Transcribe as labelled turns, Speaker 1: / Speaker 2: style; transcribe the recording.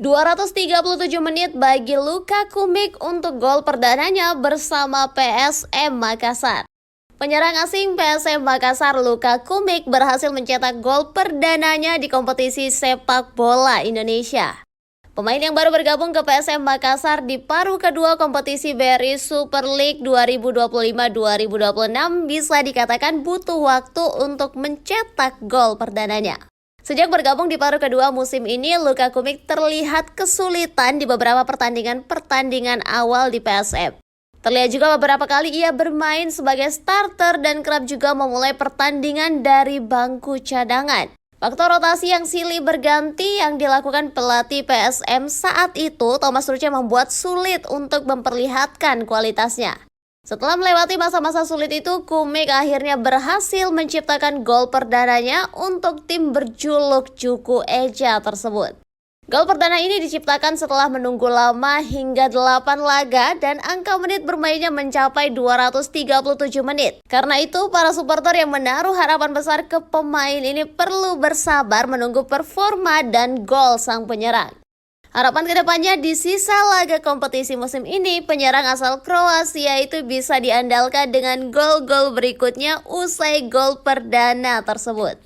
Speaker 1: 237 menit bagi Luka Kumik untuk gol perdananya bersama PSM Makassar. Penyerang asing PSM Makassar Luka Kumik berhasil mencetak gol perdananya di kompetisi sepak bola Indonesia. Pemain yang baru bergabung ke PSM Makassar di paruh kedua kompetisi BRI Super League 2025-2026 bisa dikatakan butuh waktu untuk mencetak gol perdananya. Sejak bergabung di paruh kedua musim ini, Luka Kumik terlihat kesulitan di beberapa pertandingan awal di PSM. Terlihat juga beberapa kali ia bermain sebagai starter dan kerap juga memulai pertandingan dari bangku cadangan. Faktor rotasi yang silih berganti yang dilakukan pelatih PSM saat itu, Thomas Tuchel membuat sulit untuk memperlihatkan kualitasnya. Setelah melewati masa-masa sulit itu, Kumik akhirnya berhasil menciptakan gol perdananya untuk tim berjuluk Juku Eja tersebut. Gol perdana ini diciptakan setelah menunggu lama hingga 8 laga dan angka menit bermainnya mencapai 237 menit. Karena itu, para supporter yang menaruh harapan besar ke pemain ini perlu bersabar menunggu performa dan gol sang penyerang. Harapan kedepannya di sisa laga kompetisi musim ini, penyerang asal Kroasia itu bisa diandalkan dengan gol-gol berikutnya usai gol perdana tersebut.